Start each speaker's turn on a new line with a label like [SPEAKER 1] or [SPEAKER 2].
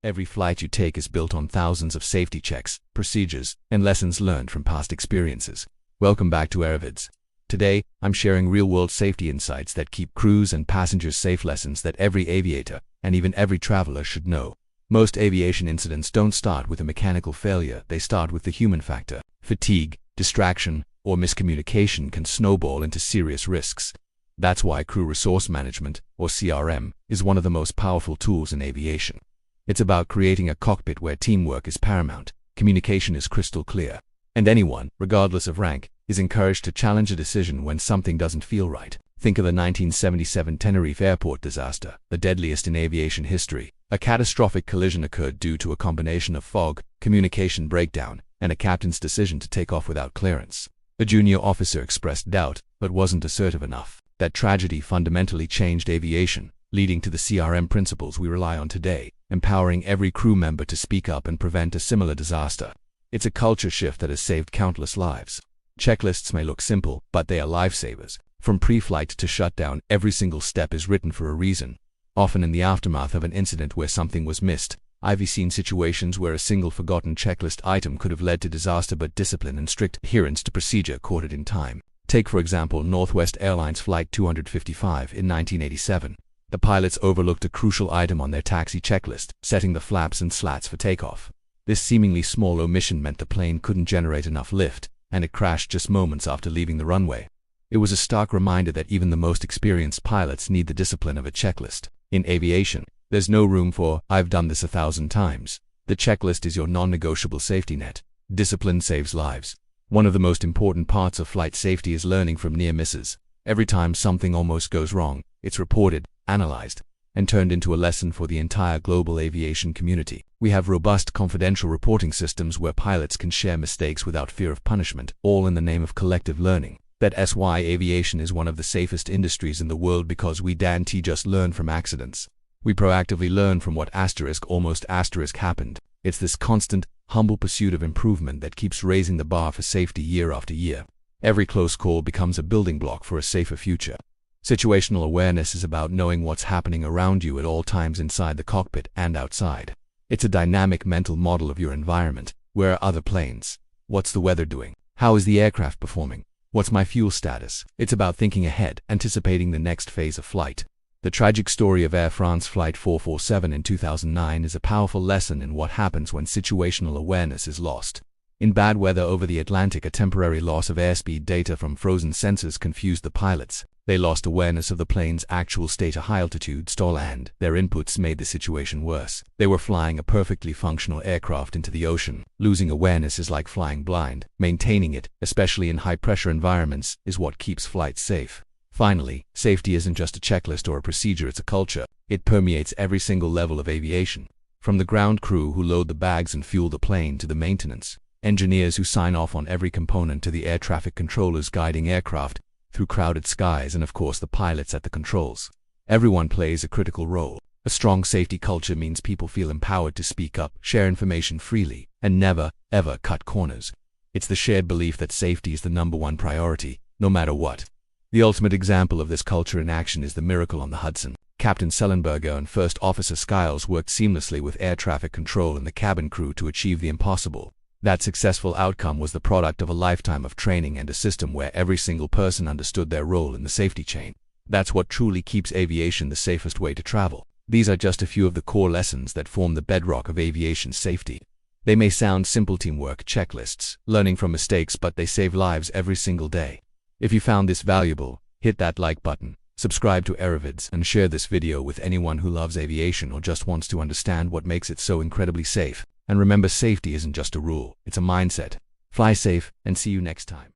[SPEAKER 1] Every flight you take is built on thousands of safety checks, procedures, and lessons learned from past experiences. Welcome back to Aviation. Today, I'm sharing real-world safety insights that keep crews and passengers safe, lessons that every aviator, and even every traveler, should know. Most aviation incidents don't start with a mechanical failure, they start with the human factor. Fatigue, distraction, or miscommunication can snowball into serious risks. That's why crew resource management, or CRM, is one of the most powerful tools in aviation. It's about creating a cockpit where teamwork is paramount, communication is crystal clear, and anyone, regardless of rank, is encouraged to challenge a decision when something doesn't feel right. Think of the 1977 Tenerife airport disaster, the deadliest in aviation history. A catastrophic collision occurred due to a combination of fog, communication breakdown, and a captain's decision to take off without clearance. A junior officer expressed doubt, but wasn't assertive enough. That tragedy fundamentally changed aviation, leading to the CRM principles we rely on today, empowering every crew member to speak up and prevent a similar disaster. It's a culture shift that has saved countless lives. Checklists may look simple, but they are lifesavers. From pre-flight to shutdown, every single step is written for a reason. Often in the aftermath of an incident where something was missed, I've seen situations where a single forgotten checklist item could have led to disaster, but discipline and strict adherence to procedure caught it in time. Take, for example, Northwest Airlines Flight 255 in 1987. The pilots overlooked a crucial item on their taxi checklist, setting the flaps and slats for takeoff. This seemingly small omission meant the plane couldn't generate enough lift, and it crashed just moments after leaving the runway. It was a stark reminder that even the most experienced pilots need the discipline of a checklist. In aviation, there's no room for "I've done this 1,000 times." The checklist is your non-negotiable safety net. Discipline saves lives. One of the most important parts of flight safety is learning from near misses. Every time something almost goes wrong, it's reported, analyzed, and turned into a lesson for the entire global aviation community. We have robust confidential reporting systems where pilots can share mistakes without fear of punishment, all in the name of collective learning. That's why aviation is one of the safest industries in the world, because we don't just learn from accidents. We proactively learn from what almost happened. It's this constant, humble pursuit of improvement that keeps raising the bar for safety year after year. Every close call becomes a building block for a safer future. Situational awareness is about knowing what's happening around you at all times, inside the cockpit and outside. It's a dynamic mental model of your environment. Where are other planes? What's the weather doing? How is the aircraft performing? What's my fuel status? It's about thinking ahead, anticipating the next phase of flight. The tragic story of Air France Flight 447 in 2009 is a powerful lesson in what happens when situational awareness is lost. In bad weather over the Atlantic, a temporary loss of airspeed data from frozen sensors confused the pilots. They lost awareness of the plane's actual state, a high altitude stall, and their inputs made the situation worse. They were flying a perfectly functional aircraft into the ocean. Losing awareness is like flying blind. Maintaining it, especially in high-pressure environments, is what keeps flights safe. Finally, safety isn't just a checklist or a procedure, it's a culture. It permeates every single level of aviation. From the ground crew who load the bags and fuel the plane, to the maintenance engineers who sign off on every component, to the air traffic controllers guiding aircraft through crowded skies, and of course the pilots at the controls. Everyone plays a critical role. A strong safety culture means people feel empowered to speak up, share information freely, and never, ever cut corners. It's the shared belief that safety is the #1 priority, no matter what. The ultimate example of this culture in action is the Miracle on the Hudson. Captain Sellenberger and First Officer Skiles worked seamlessly with air traffic control and the cabin crew to achieve the impossible. That successful outcome was the product of a lifetime of training and a system where every single person understood their role in the safety chain. That's what truly keeps aviation the safest way to travel. These are just a few of the core lessons that form the bedrock of aviation safety. They may sound simple: teamwork, checklists, learning from mistakes, but they save lives every single day. If you found this valuable, hit that like button, subscribe to Aviation, and share this video with anyone who loves aviation or just wants to understand what makes it so incredibly safe. And remember, safety isn't just a rule, it's a mindset. Fly safe, and see you next time.